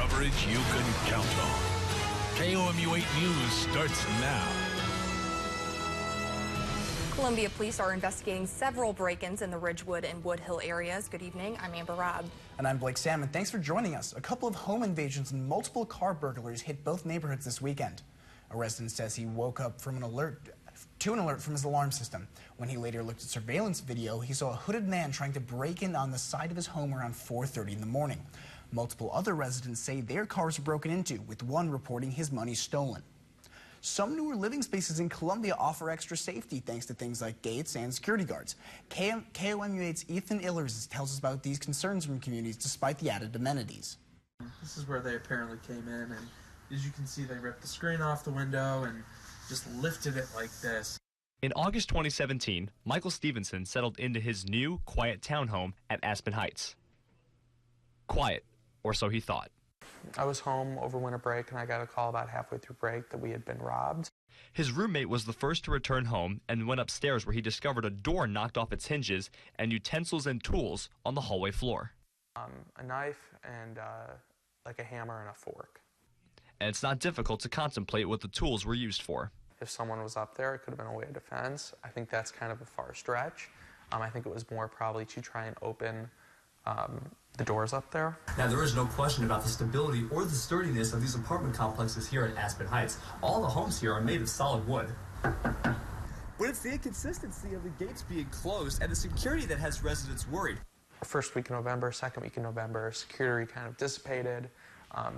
coverage you can count on. KOMU 8 News starts now. Columbia police are investigating several break-ins in the Ridgewood and Woodhill areas. Good evening, I'm Amber Robb. And I'm Blake Salmon. Thanks for joining us. A couple of home invasions and multiple car burglaries hit both neighborhoods this weekend. A resident says he woke up from an alert from his alarm system. When he later looked at surveillance video, he saw a hooded man trying to break in on the side of his home around 4:30 in the morning. Multiple other residents say their cars were broken into, with one reporting his money stolen. Some newer living spaces in Columbia offer extra safety thanks to things like gates and security guards. KOMU8's Ethan Illers tells us about these concerns from communities despite the added amenities. This is where they apparently came in, and as you can see, they ripped the screen off the window and just lifted it like this. In August 2017, Michael Stevenson settled into his new, quiet townhome at Aspen Heights. Quiet, or so he thought. I was home over winter break, and I got a call about halfway through break that we had been robbed. His roommate was the first to return home and went upstairs where he discovered a door knocked off its hinges and utensils and tools on the hallway floor. A knife and like a hammer and a fork. And it's not difficult to contemplate what the tools were used for. If someone was up there, it could have been a way of defense. I think that's kind of a far stretch. I think it was more probably to try and open the doors up there. Now, there is no question about the stability or the sturdiness of these apartment complexes here at Aspen Heights. All the homes here are made of solid wood. But it's the inconsistency of the gates being closed and the security that has residents worried. First week in November, second week in November, security kind of dissipated.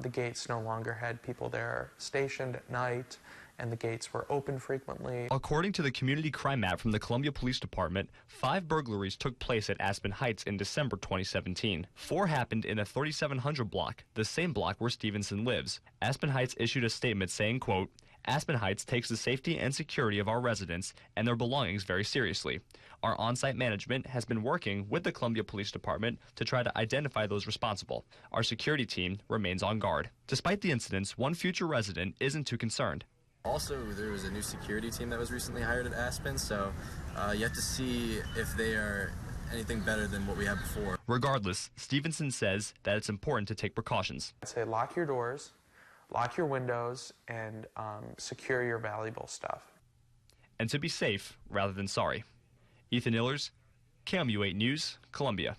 The gates no longer had people there stationed at night, and the gates were open frequently. According to the community crime map from the Columbia Police Department, 5 burglaries took place at Aspen Heights in December 2017. 4 happened in a 3700 block, the same block where Stevenson lives. Aspen Heights issued a statement saying, quote, "Aspen Heights takes the safety and security of our residents and their belongings very seriously. Our on-site management has been working with the Columbia Police Department to try to identify those responsible. Our security team remains on guard." Despite the incidents, one future resident isn't too concerned. Also, there was a new security team that was recently hired at Aspen, so you have to see if they are anything better than what we had before. Regardless, Stevenson says that it's important to take precautions. I'd say lock your doors, lock your windows, and secure your valuable stuff. And to be safe rather than sorry. Ethan Illers, KOMU8 News, Columbia.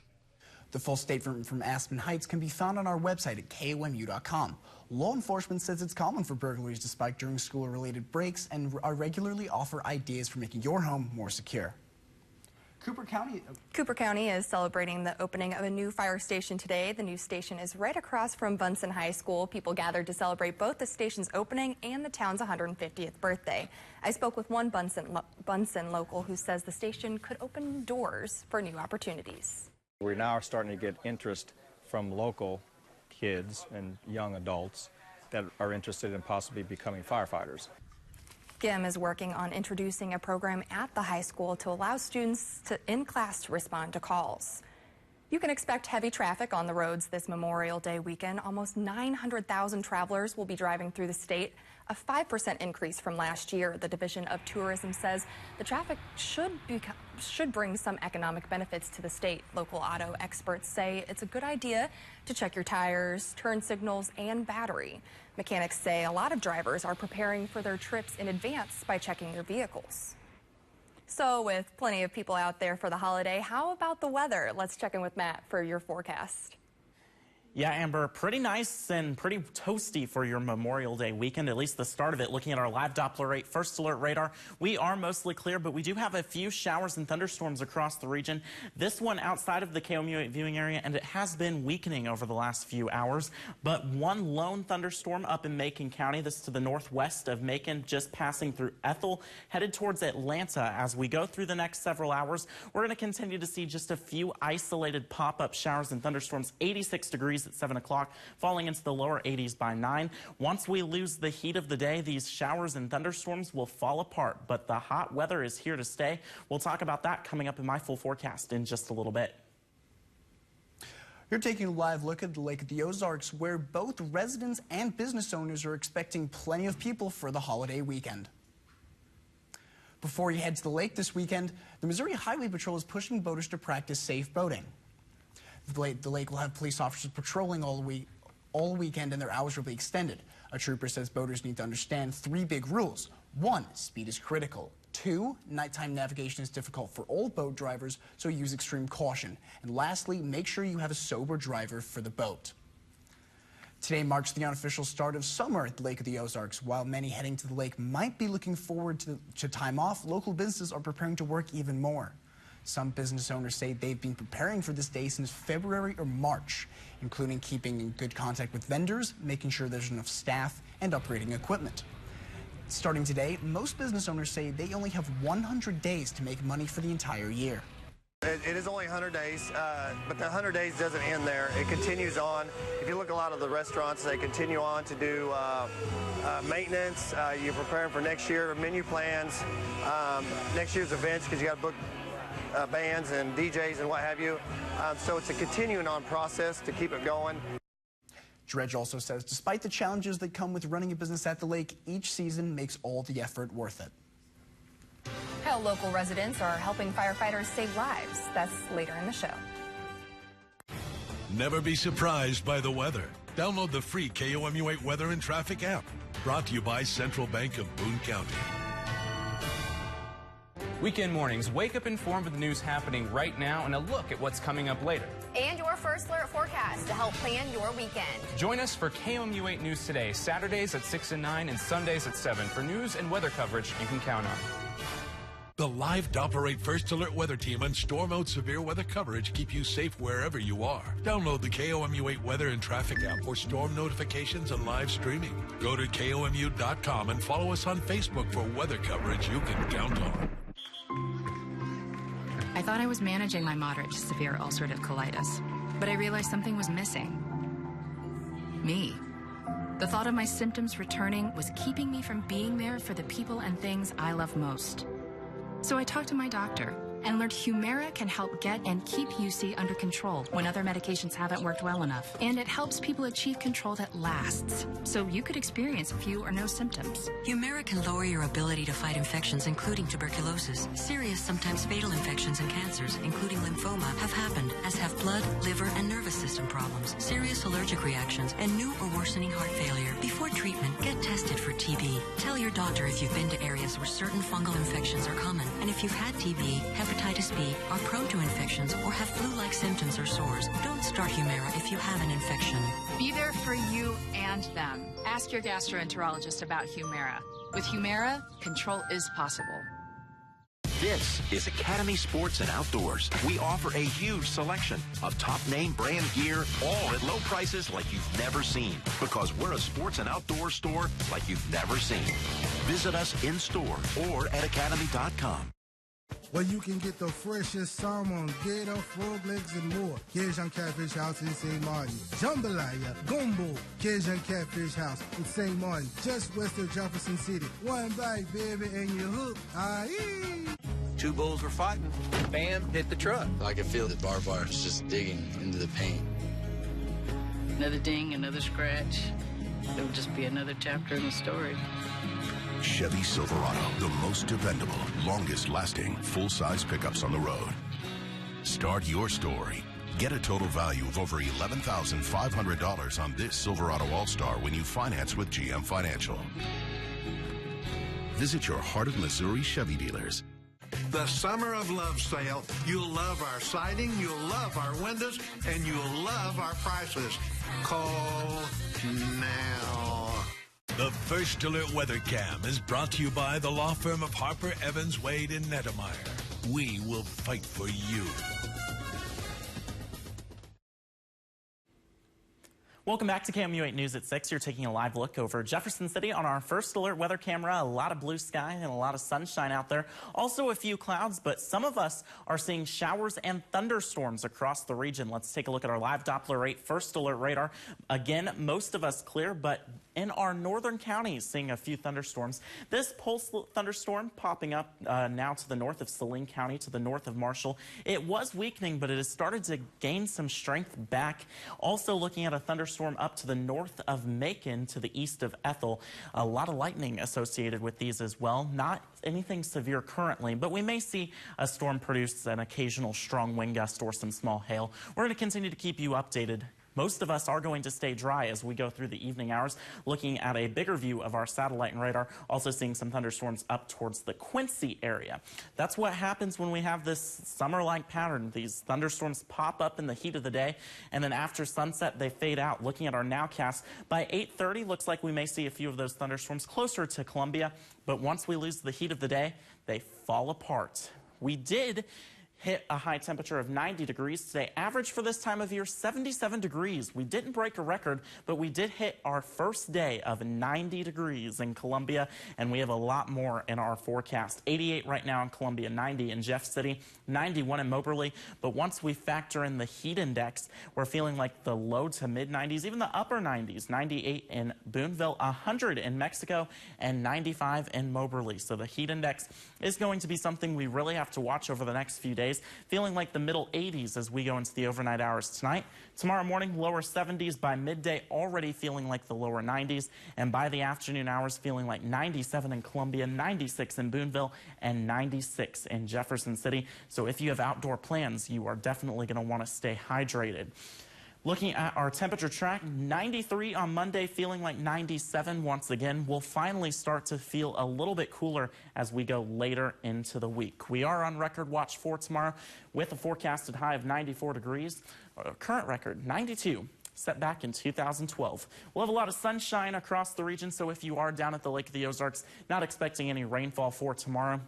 The full statement from Aspen Heights can be found on our website at KOMU.com. Law enforcement says it's common for burglaries to spike during school-related breaks and regularly offer ideas for making your home more secure. Cooper County is celebrating the opening of a new fire station today. The new station is right across from Bunsen High School. People gathered to celebrate both the station's opening and the town's 150th birthday. I spoke with one Bunsen local who says the station could open doors for new opportunities. We now are starting to get interest from local kids and young adults that are interested in possibly becoming firefighters. GIM is working on introducing a program at the high school to allow students in class to respond to calls. You can expect heavy traffic on the roads this Memorial Day weekend. Almost 900,000 travelers will be driving through the state, a 5% increase from last year. The Division of Tourism says the traffic should bring some economic benefits to the state. Local auto experts say it's a good idea to check your tires, turn signals, and battery. Mechanics say a lot of drivers are preparing for their trips in advance by checking their vehicles. So with plenty of people out there for the holiday, how about the weather? Let's check in with Matt for your forecast. Yeah, Amber, pretty nice and pretty toasty for your Memorial Day weekend, at least the start of it. Looking at our live Doppler first alert radar, we are mostly clear, but we do have a few showers and thunderstorms across the region. This one outside of the KOMU8 viewing area, and it has been weakening over the last few hours. But one lone thunderstorm up in Macon County, this to the northwest of Macon, just passing through Ethel, headed towards Atlanta. As we go through the next several hours, we're going to continue to see just a few isolated pop-up showers and thunderstorms. 86 degrees at 7 o'clock, falling into the lower 80s by 9. Once we lose the heat of the day, these showers and thunderstorms will fall apart, but the hot weather is here to stay. We'll talk about that coming up in my full forecast in just a little bit. You're taking a live look at the Lake of the Ozarks, where both residents and business owners are expecting plenty of people for the holiday weekend. Before you head to the lake this weekend, the Missouri Highway Patrol is pushing boaters to practice safe boating. The lake will have police officers patrolling all all weekend and their hours will be extended. A trooper says boaters need to understand 3 big rules. 1, speed is critical. 2, nighttime navigation is difficult for all boat drivers, so use extreme caution. And lastly, make sure you have a sober driver for the boat. Today marks the unofficial start of summer at the Lake of the Ozarks. While many heading to the lake might be looking forward to time off, local businesses are preparing to work even more. Some business owners say they've been preparing for this day since February or March, including keeping in good contact with vendors, making sure there's enough staff, and upgrading equipment. Starting today, most business owners say they only have 100 days to make money for the entire year. It is only 100 days, but the 100 days doesn't end there. It continues on. If you look at a lot of the restaurants, they continue on to do maintenance. You're preparing for next year, menu plans, next year's events, because you got to book bands and DJs and what have you. So it's a continuing on process to keep it going. Dredge also says despite the challenges that come with running a business at the lake, each season makes all the effort worth it. How local residents are helping firefighters save lives. That's later in the show. Never be surprised by the weather. Download the free KOMU 8 Weather and Traffic app. Brought to you by Central Bank of Boone County. Weekend mornings, wake up informed with the news happening right now and a look at what's coming up later. And your First Alert forecast to help plan your weekend. Join us for KOMU 8 News today, Saturdays at 6 and 9 and Sundays at 7 for news and weather coverage you can count on. The live Doppler 8 First Alert weather team and storm mode severe weather coverage keep you safe wherever you are. Download the KOMU 8 Weather and Traffic app for storm notifications and live streaming. Go to KOMU.com and follow us on Facebook for weather coverage you can count on. I thought I was managing my moderate to severe ulcerative colitis, but I realized something was missing. Me. The thought of my symptoms returning was keeping me from being there for the people and things I love most. So I talked to my doctor and learned Humira can help get and keep UC under control when other medications haven't worked well enough. And it helps people achieve control that lasts, so you could experience few or no symptoms. Humira can lower your ability to fight infections, including tuberculosis. Serious, sometimes fatal infections and cancers, including lymphoma, have happened, as have blood, liver, and nervous system problems, serious allergic reactions, and new or worsening heart failure. Before treatment, get tested for TB. Tell your doctor if you've been to areas where certain fungal infections are common, and if you've had TB, hepatitis B, are prone to infections, or have flu-like symptoms or sores. Don't start Humira if you have an infection. Be there for you and them. Ask your gastroenterologist about Humira. With Humira, control is possible. This is Academy Sports and Outdoors. We offer a huge selection of top-name brand gear, all at low prices like you've never seen. Because we're a sports and outdoor store like you've never seen. Visit us in-store or at academy.com. Where you can get the freshest salmon, gator, frog legs, and more. Cajun Catfish House in St. Martin. Jambalaya, gumbo, Cajun Catfish House in St. Martin, just west of Jefferson City. One bite, baby, and you're hooked. Aye. Two bulls were fighting. Bam, hit the truck. I could feel the barbed wire was just digging into the paint. Another ding, another scratch. It would just be another chapter in the story. Chevy Silverado, the most dependable, longest-lasting, full-size pickups on the road. Start your story. Get a total value of over $11,500 on this Silverado All-Star when you finance with GM Financial. Visit your Heart of Missouri Chevy dealers. The Summer of Love sale. You'll love our siding, you'll love our windows, and you'll love our prices. Call now. The First Alert Weather Cam is brought to you by the law firm of Harper, Evans, Wade, and Nettemeyer. We will fight for you. Welcome back to KOMU 8 News at 6. You're taking a live look over Jefferson City on our First Alert weather camera. A lot of blue sky and a lot of sunshine out there. Also a few clouds, but some of us are seeing showers and thunderstorms across the region. Let's take a look at our live Doppler 8 First Alert radar. Again, most of us clear, but in our northern counties, seeing a few thunderstorms. This pulse thunderstorm popping up now to the north of Saline County, to the north of Marshall. It was weakening, but it has started to gain some strength back. Also looking at a thunderstorm up to the north of Macon, to the east of Ethel. A lot of lightning associated with these as well. Not anything severe currently, but we may see a storm produce an occasional strong wind gust or some small hail. We're going to continue to keep you updated Most of us are going to stay dry as we go through the evening hours. Looking at a bigger view of our satellite and radar, also seeing some thunderstorms up towards the Quincy area. That's what happens when we have this summer-like pattern. These thunderstorms pop up in the heat of the day, and then after sunset, they fade out. Looking at our nowcast, by 8:30, looks like we may see a few of those thunderstorms closer to Columbia, but once we lose the heat of the day, they fall apart. We did hit a high temperature of 90 degrees today. Average for this time of year, 77 degrees. We didn't break a record, but we did hit our first day of 90 degrees in Columbia, and we have a lot more in our forecast. 88 right now in Columbia, 90 in Jeff City, 91 in Moberly. But once we factor in the heat index, we're feeling like the low to mid 90s, even the upper 90s, 98 in Boonville, 100 in Mexico, and 95 in Moberly. So the heat index is going to be something we really have to watch over the next few days. Feeling like the middle 80s as we go into the overnight hours tonight. Tomorrow morning, lower 70s. By midday, already feeling like the lower 90s. And by the afternoon hours, feeling like 97 in Columbia, 96 in Boonville, and 96 in Jefferson City. So if you have outdoor plans, you are definitely going to want to stay hydrated. Looking at our temperature track, 93 on Monday, feeling like 97 once again. We'll finally start to feel a little bit cooler as we go later into the week. We are on record watch for tomorrow with a forecasted high of 94 degrees. Our current record, 92. Set back in 2012. We'll have a lot of sunshine across the region, so if you are down at the Lake of the Ozarks, not expecting any rainfall for tomorrow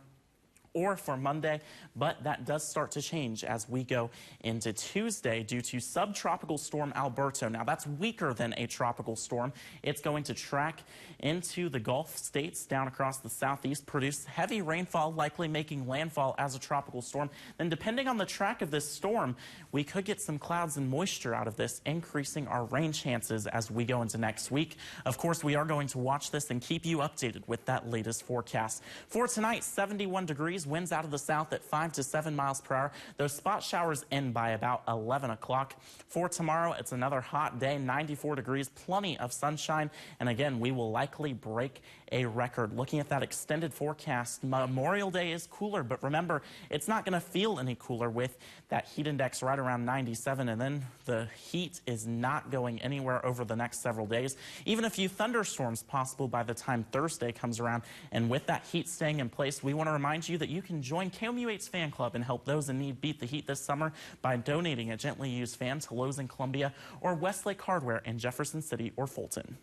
or for Monday, but that does start to change as we go into Tuesday due to subtropical storm Alberto. Now that's weaker than a tropical storm. It's going to track into the Gulf states down across the southeast, produce heavy rainfall, likely making landfall as a tropical storm. Then depending on the track of this storm, we could get some clouds and moisture out of this, increasing our rain chances as we go into next week. Of course, we are going to watch this and keep you updated with that latest forecast. For tonight, 71 degrees. Winds out of the south at 5 to 7 miles per hour. Those spot showers end by about 11 o'clock. For tomorrow, it's another hot day, 94 degrees, plenty of sunshine. And again, we will likely break a record. Looking at that extended forecast, Memorial Day is cooler, but remember, it's not going to feel any cooler with that heat index right around 97, and then the heat is not going anywhere over the next several days. Even a few thunderstorms possible by the time Thursday comes around, and with that heat staying in place, we want to remind you that you can join KOMU8's fan club and help those in need beat the heat this summer by donating a gently used fan to Lowe's in Columbia or Westlake Hardware in Jefferson City or Fulton.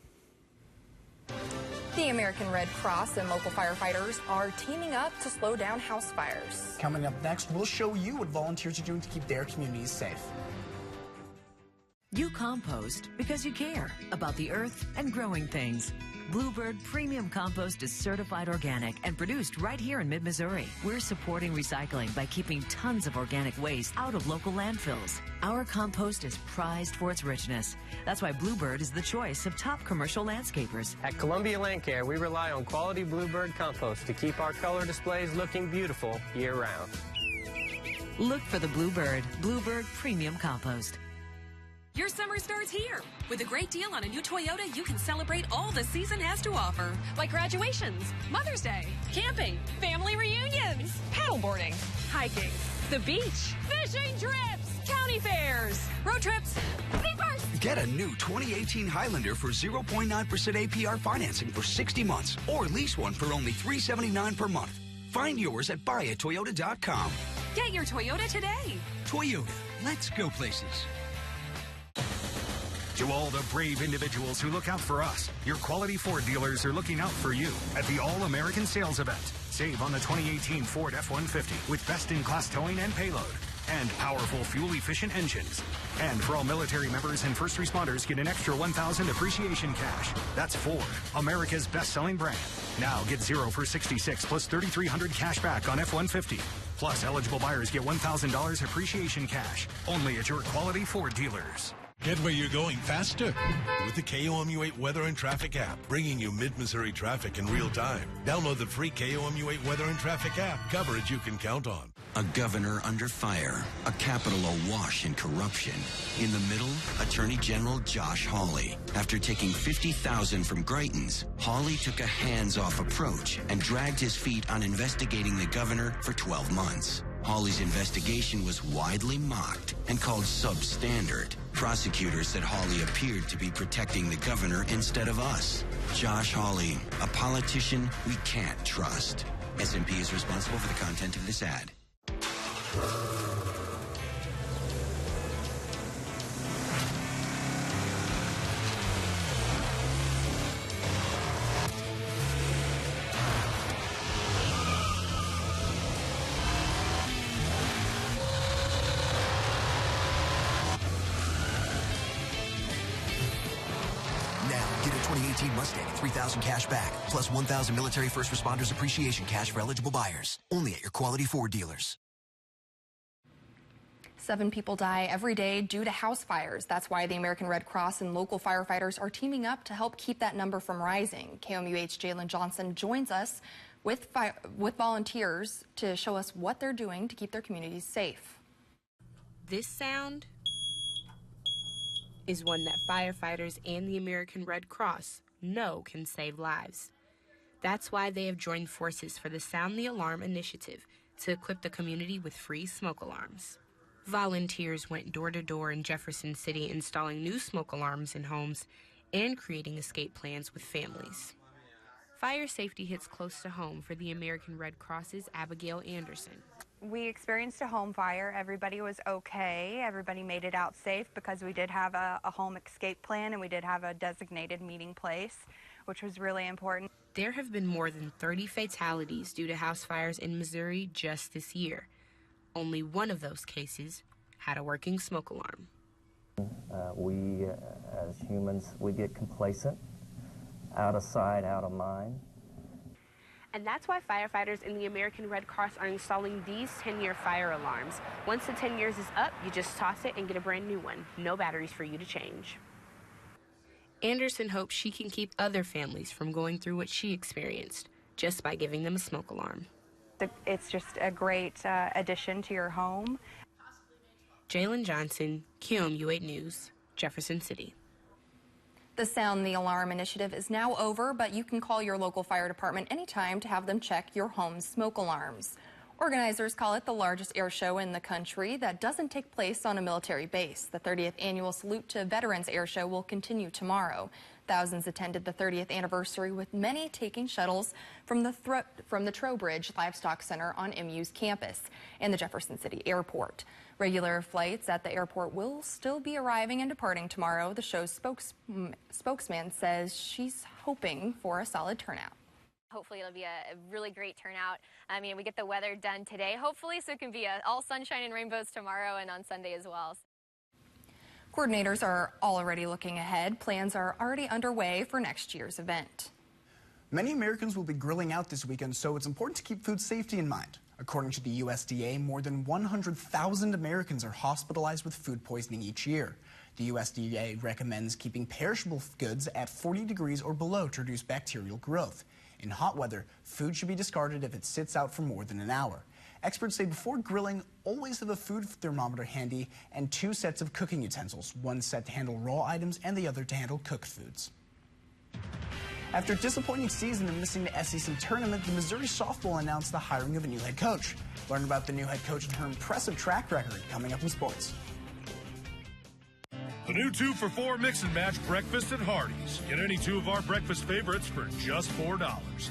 The American Red Cross and local firefighters are teaming up to slow down house fires. Coming up next, we'll show you what volunteers are doing to keep their communities safe. You compost because you care about the earth and growing things. Bluebird Premium Compost is certified organic and produced right here in mid-Missouri. We're supporting recycling by keeping tons of organic waste out of local landfills. Our compost is prized for its richness. That's why Bluebird is the choice of top commercial landscapers. At Columbia Land Care, we rely on quality Bluebird compost to keep our color displays looking beautiful year-round. Look for the Bluebird Premium Compost. Your summer starts here. With a great deal on a new Toyota, you can celebrate all the season has to offer. Like graduations, Mother's Day, camping, family reunions, paddleboarding, hiking, the beach, fishing trips, county fairs, road trips, theme parks. Get a new 2018 Highlander for 0.9% APR financing for 60 months or lease one for only $379 per month. Find yours at buyatoyota.com. Get your Toyota today. Toyota, let's go places. To all the brave individuals who look out for us, your quality Ford dealers are looking out for you at the All-American Sales Event. Save on the 2018 Ford F-150 with best-in-class towing and payload and powerful fuel-efficient engines. And for all military members and first responders, get an extra $1,000 appreciation cash. That's Ford, America's best-selling brand. Now get 0 for 66 plus $3,300 cash back on F-150. Plus, eligible buyers get $1,000 appreciation cash. Only at your quality Ford dealers. Get where you're going faster with the KOMU8 Weather and Traffic app, bringing you mid-Missouri traffic in real time. Download the free KOMU8 Weather and Traffic app. Coverage you can count on. A governor under fire, a capital awash in corruption. In the middle, Attorney General Josh Hawley. After taking $50,000 from Greitens, Hawley took a hands-off approach and dragged his feet on investigating the governor for 12 months. Hawley's investigation was widely mocked and called substandard. Prosecutors said Hawley appeared to be protecting the governor instead of us. Josh Hawley, a politician we can't trust. SMP is responsible for the content of this ad. Get a 2018 Mustang, $3,000 cash back, plus $1,000 military first responders appreciation cash for eligible buyers. Only at your Quality Ford dealers. 7 people die every day due to house fires. That's why the American Red Cross and local firefighters are teaming up to help keep that number from rising. KOMUH Jalen Johnson joins us with volunteers to show us what they're doing to keep their communities safe. This sound is one that firefighters and the American Red Cross know can save lives. That's why they have joined forces for the Sound the Alarm initiative to equip the community with free smoke alarms. Volunteers went door to door in Jefferson City installing new smoke alarms in homes and creating escape plans with families. Fire safety hits close to home for the American Red Cross's Abigail Anderson. We experienced a home fire. Everybody was okay. Everybody made it out safe because we did have a home escape plan and we did have a designated meeting place, which was really important. There have been more than 30 fatalities due to house fires in Missouri just this year. Only one of those cases had a working smoke alarm. We, as humans, we get complacent, out of sight, out of mind. And that's why firefighters in the American Red Cross are installing these 10-year fire alarms. Once the 10 years is up, you just toss it and get a brand new one. No batteries for you to change. Anderson hopes she can keep other families from going through what she experienced just by giving them a smoke alarm. It's just a great addition to your home. Jalen Johnson, KOMU8 News, Jefferson City. The Sound the Alarm initiative is now over, but you can call your local fire department anytime to have them check your home's smoke alarms. Organizers call it the largest air show in the country that doesn't take place on a military base. The 30th annual Salute to Veterans Air Show will continue tomorrow. Thousands attended the 30th anniversary, with many taking shuttles from the Trowbridge Livestock Center on MU's campus and the Jefferson City Airport. Regular flights at the airport will still be arriving and departing tomorrow. The show's spokesman says she's hoping for a solid turnout. Hopefully it'll be a really great turnout. I mean, we get the weather done today, hopefully, so it can be all sunshine and rainbows tomorrow and on Sunday as well. Coordinators are already looking ahead. Plans are already underway for next year's event. Many Americans will be grilling out this weekend, so it's important to keep food safety in mind. According to the USDA, more than 100,000 Americans are hospitalized with food poisoning each year. The USDA recommends keeping perishable goods at 40 degrees or below to reduce bacterial growth. In hot weather, food should be discarded if it sits out for more than an hour. Experts say before grilling, always have a food thermometer handy and 2 sets of cooking utensils, one set to handle raw items and the other to handle cooked foods. After a disappointing season and missing the SEC tournament, the Missouri softball announced the hiring of a new head coach. Learn about the new head coach and her impressive track record coming up in sports. The new 2 for $4 mix and match breakfast at Hardee's. Get any 2 of our breakfast favorites for just $4.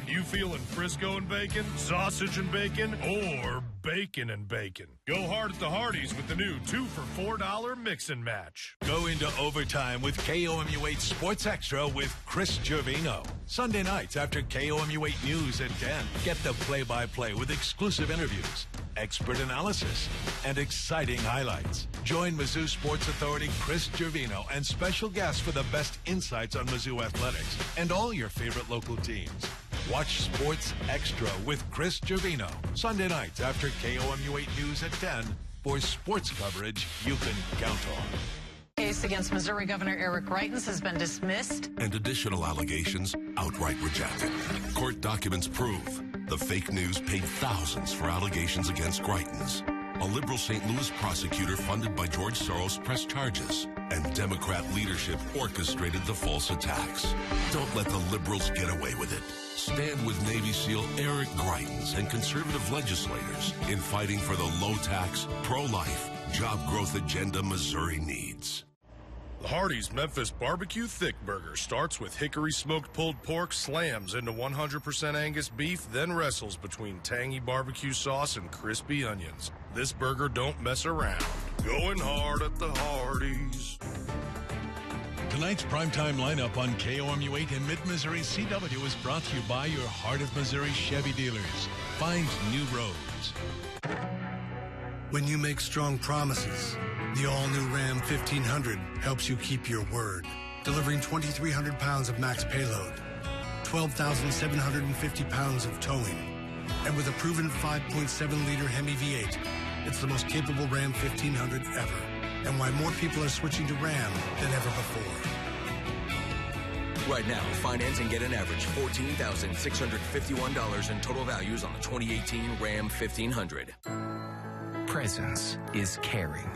You feeling Frisco and bacon, sausage and bacon, or bacon and bacon? Go hard at the Hardee's with the new 2 for $4 mix and match. Go into overtime with KOMU8 Sports Extra with Chris Gervino. Sunday nights after KOMU8 News at 10. Get the play-by-play with exclusive interviews, expert analysis, and exciting highlights. Join Mizzou Sports Authority Chris Gervino and special guests for the best insights on Mizzou athletics and all your favorite local teams. Watch Sports Extra with Chris Gervino Sunday nights after KOMU8 News at 10 for sports coverage you can count on. Case against Missouri Governor Eric Greitens has been dismissed. And additional allegations outright rejected. Court documents prove the fake news paid thousands for allegations against Greitens. A liberal St. Louis prosecutor funded by George Soros pressed charges, and Democrat leadership orchestrated the false attacks. Don't let the liberals get away with it. Stand with Navy SEAL Eric Greitens and conservative legislators in fighting for the low-tax, pro-life, job growth agenda Missouri needs. The Hardee's Memphis Barbecue Thick Burger starts with hickory smoked pulled pork, slams into 100% Angus beef, then wrestles between tangy barbecue sauce and crispy onions. This burger don't mess around. Going hard at the Hardee's. Tonight's primetime lineup on KOMU8 in Mid-Missouri CW is brought to you by your Heart of Missouri Chevy dealers. Find new roads. When you make strong promises, the all-new Ram 1500 helps you keep your word, delivering 2,300 pounds of max payload, 12,750 pounds of towing, and with a proven 5.7-liter Hemi V8, it's the most capable Ram 1500 ever, and why more people are switching to Ram than ever before. Right now, finance and get an average $14,651 in total values on the 2018 Ram 1500. Presence is caring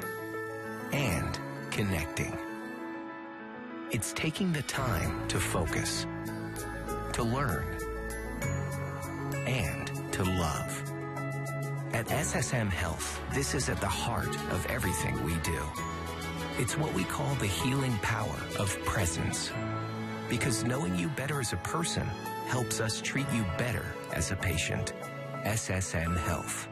and connecting. It's taking the time to focus, to learn, and to love. At SSM Health, this is at the heart of everything we do. It's what we call the healing power of presence. Because knowing you better as a person helps us treat you better as a patient. SSM Health.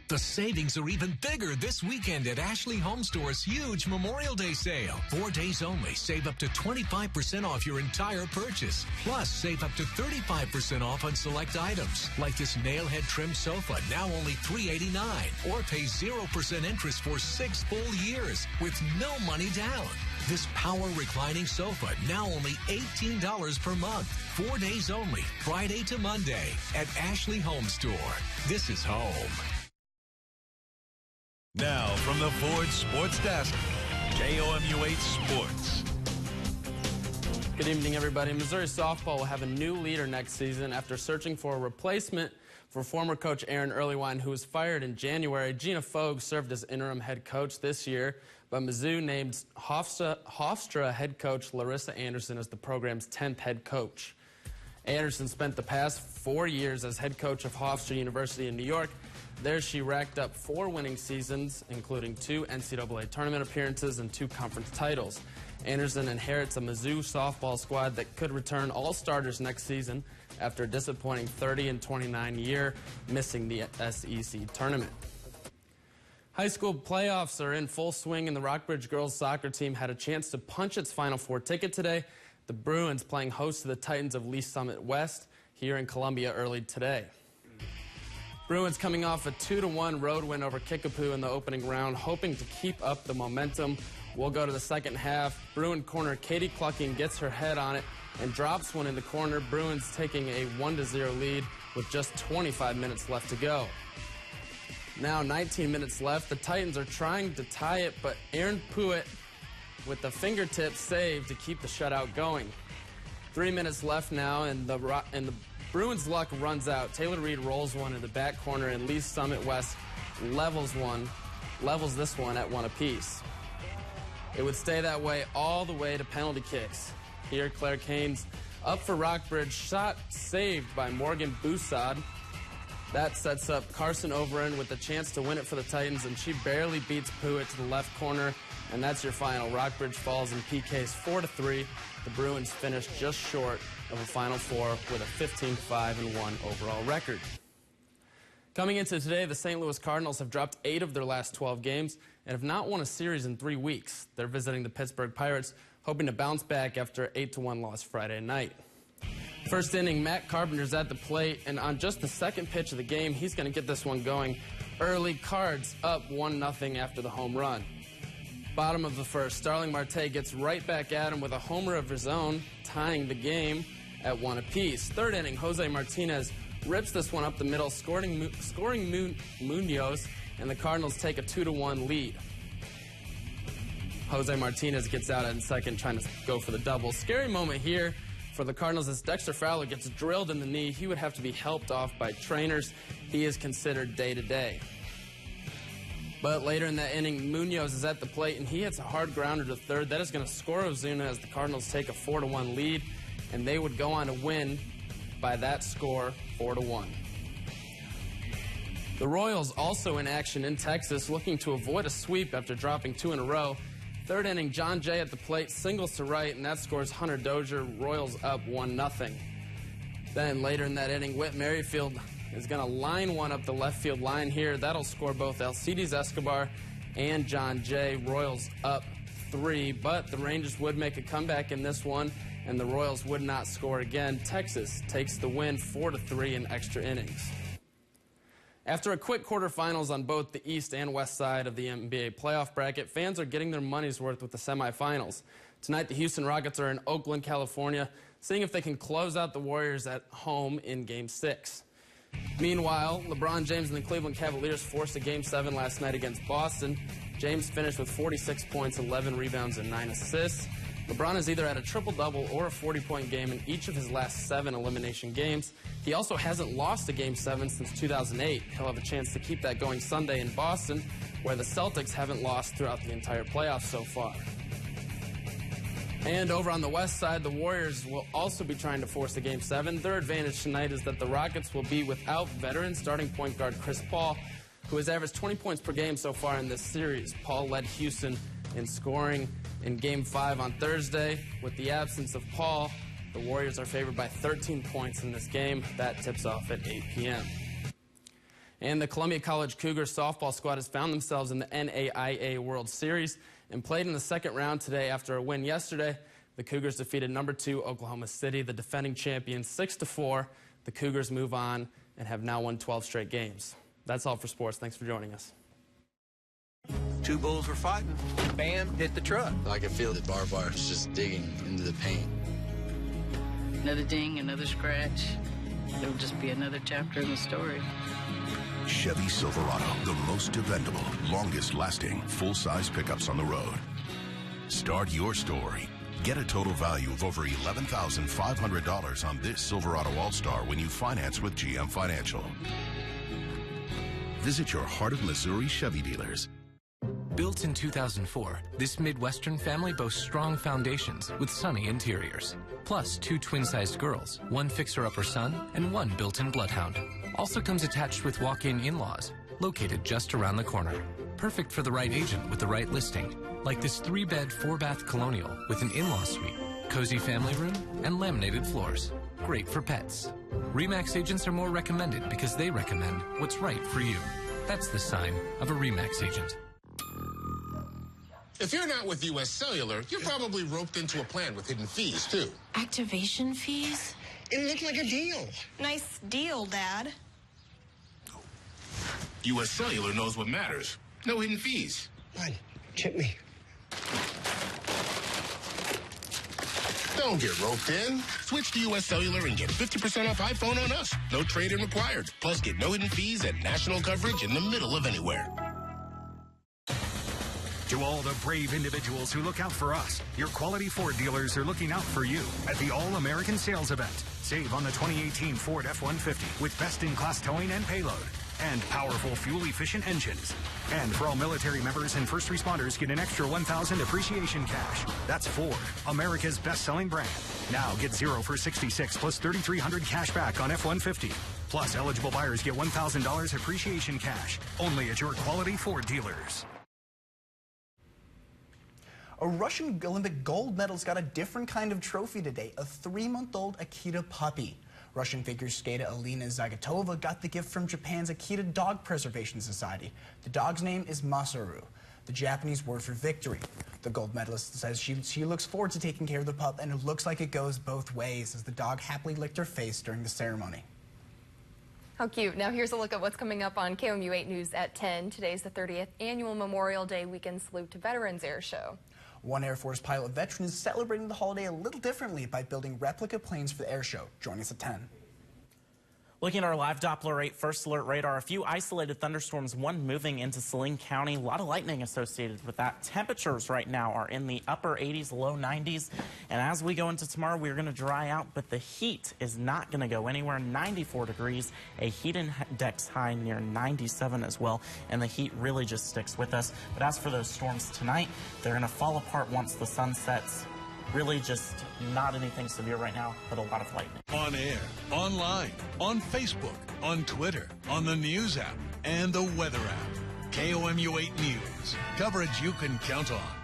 The savings are even bigger this weekend at Ashley Home Store's huge Memorial Day sale. 4 days only. Save up to 25% off your entire purchase. Plus, save up to 35% off on select items, like this nailhead trim sofa, now only $389. Or pay 0% interest for 6 full years with no money down. This power reclining sofa, now only $18 per month. 4 days only, Friday to Monday at Ashley Home Store. This is home. Now, from the Ford Sports Desk, KOMU8 Sports. Good evening, everybody. Missouri softball will have a new leader next season after searching for a replacement for former coach Aaron Earlywine, who was fired in January. Gina Fogue served as interim head coach this year, but Mizzou named Hofstra head coach Larissa Anderson as the program's 10th head coach. Anderson spent the past 4 years as head coach of Hofstra University in New York. There she racked up 4 winning seasons, including 2 NCAA tournament appearances and 2 conference titles. Anderson inherits a Mizzou softball squad that could return all starters next season after a disappointing 30-29 year, missing the SEC tournament. High school playoffs are in full swing, and the Rockbridge girls soccer team had a chance to punch its Final Four ticket today. The Bruins playing host to the Titans of Lee Summit West here in Columbia early today. Bruins coming off a 2-1 road win over Kickapoo in the opening round, hoping to keep up the momentum. We'll go to the second half. Bruin corner Katie Clucking gets her head on it and drops one in the corner. Bruins taking a 1-0 lead with just 25 minutes left to go. Now 19 minutes left. The Titans are trying to tie it, but Aaron Puett with the fingertip save to keep the shutout going. 3 minutes left now, and the Bruins' luck runs out. Taylor Reed rolls one in the back corner, and Lee Summit West levels this one at 1 apiece. It would stay that way all the way to penalty kicks. Here, Claire Canes up for Rockbridge, shot saved by Morgan Boussard. That sets up Carson Overend with the chance to win it for the Titans, and she barely beats Puett to the left corner, and that's your final. Rockbridge falls in PKs 4-3. The Bruins finish just short of a Final Four with a 15-5-1 overall record. Coming into today, the St. Louis Cardinals have dropped 8 of their last 12 games and have not won a series in 3 weeks. They're visiting the Pittsburgh Pirates, hoping to bounce back after an 8-1 loss Friday night. First inning, Matt Carpenter's at the plate, and on just the second pitch of the game, he's going to get this one going. Early, Cards up 1-0 after the home run. Bottom of the first, Starling Marte gets right back at him with a homer of his own, tying the game at 1 apiece. Third inning, Jose Martinez rips this one up the middle, scoring Munoz, and the Cardinals take a 2-1 lead. Jose Martinez gets out in second, trying to go for the double. Scary moment here for the Cardinals as Dexter Fowler gets drilled in the knee. He would have to be helped off by trainers. He is considered day-to-day. But later in that inning, Munoz is at the plate, and he hits a hard grounder to third. That is going to score Ozuna as the Cardinals take a 4-1 lead, and they would go on to win by that score, 4-1. The Royals also in action in Texas, looking to avoid a sweep after dropping 2 in a row. Third inning, John Jay at the plate, singles to right, and that scores Hunter Dozier. Royals up 1-0. Then later in that inning, Whit Merrifield is going to line one up the left field line here. That'll score both Alcides Escobar and John Jay. Royals up 3, but the Rangers would make a comeback in this one, and the Royals would not score again. Texas takes the win 4-3 in extra innings. After a quick quarterfinals on both the east and west side of the NBA playoff bracket, fans are getting their money's worth with the semifinals. Tonight, the Houston Rockets are in Oakland, California, seeing if they can close out the Warriors at home in Game 6. Meanwhile, LeBron James and the Cleveland Cavaliers forced a Game 7 last night against Boston. James finished with 46 points, 11 rebounds, and 9 assists. LeBron has either had a triple-double or a 40-point game in each of his last 7 elimination games. He also hasn't lost a Game 7 since 2008. He'll have a chance to keep that going Sunday in Boston, where the Celtics haven't lost throughout the entire playoffs so far. And over on the west side, the Warriors will also be trying to force a Game 7. Their advantage tonight is that the Rockets will be without veteran starting point guard Chris Paul, who has averaged 20 points per game so far in this series. Paul led Houston in scoring in Game 5 on Thursday. With the absence of Paul, the Warriors are favored by 13 points in this game. That tips off at 8 p.m. And the Columbia College Cougars softball squad has found themselves in the NAIA World Series and played in the second round today after a win yesterday. The Cougars defeated number 2 Oklahoma City, the defending champions, 6-4. The Cougars move on and have now won 12 straight games. That's all for sports. Thanks for joining us. 2 bulls were fighting. Bam, hit the truck. I could feel the barbed wire just digging into the paint. Another ding, another scratch. It'll just be another chapter in the story. Chevy Silverado, the most dependable, longest-lasting, full-size pickups on the road. Start your story. Get a total value of over $11,500 on this Silverado All-Star when you finance with GM Financial. Visit your Heart of Missouri Chevy dealers. Built in 2004, this Midwestern family boasts strong foundations with sunny interiors. Plus 2 twin-sized girls, 1 fixer-upper son, and 1 built-in bloodhound. Also comes attached with walk-in in-laws, located just around the corner. Perfect for the right agent with the right listing, like this 3-bed, 4-bath colonial with an in-law suite, cozy family room, and laminated floors. Great for pets. RE/MAX agents are more recommended because they recommend what's right for you. That's the sign of a RE/MAX agent. If you're not with U.S. Cellular, you're probably roped into a plan with hidden fees, too. Activation fees? It looked like a deal. Nice deal, Dad. U.S. Cellular knows what matters. No hidden fees. Fine. Chip me. Don't get roped in. Switch to U.S. Cellular and get 50% off iPhone on us. No trade-in required. Plus, get no hidden fees and national coverage in the middle of anywhere. To all the brave individuals who look out for us, your quality Ford dealers are looking out for you at the All-American Sales Event. Save on the 2018 Ford F-150 with best-in-class towing and payload and powerful fuel-efficient engines. And for all military members and first responders, get an extra $1,000 appreciation cash. That's Ford, America's best-selling brand. Now get 0 for 66 plus $3,300 cash back on F-150. Plus, eligible buyers get $1,000 appreciation cash. Only at your quality Ford dealers. A Russian Olympic gold medalist got a different kind of trophy today, a 3-month-old Akita puppy. Russian figure skater Alina Zagatova got the gift from Japan's Akita Dog Preservation Society. The dog's name is Masaru, the Japanese word for victory. The gold medalist says she looks forward to taking care of the pup, and it looks like it goes both ways as the dog happily licked her face during the ceremony. How cute. Now here's a look at what's coming up on KOMU 8 News at 10. Today's the 30th annual Memorial Day Weekend Salute to Veterans Air Show. One Air Force pilot veteran is celebrating the holiday a little differently by building replica planes for the air show. Join us at 10. Looking at our live Doppler 8 First Alert radar, a few isolated thunderstorms, one moving into Saline County. A lot of lightning associated with that. Temperatures right now are in the upper 80s, low 90s. And as we go into tomorrow, we're going to dry out, but the heat is not going to go anywhere. 94 degrees, a heat index high near 97 as well. And the heat really just sticks with us. But as for those storms tonight, they're going to fall apart once the sun sets. Really just not anything severe right now, but a lot of lightning. On air, online, on Facebook, on Twitter, on the News app, and the Weather app. KOMU 8 News. Coverage you can count on.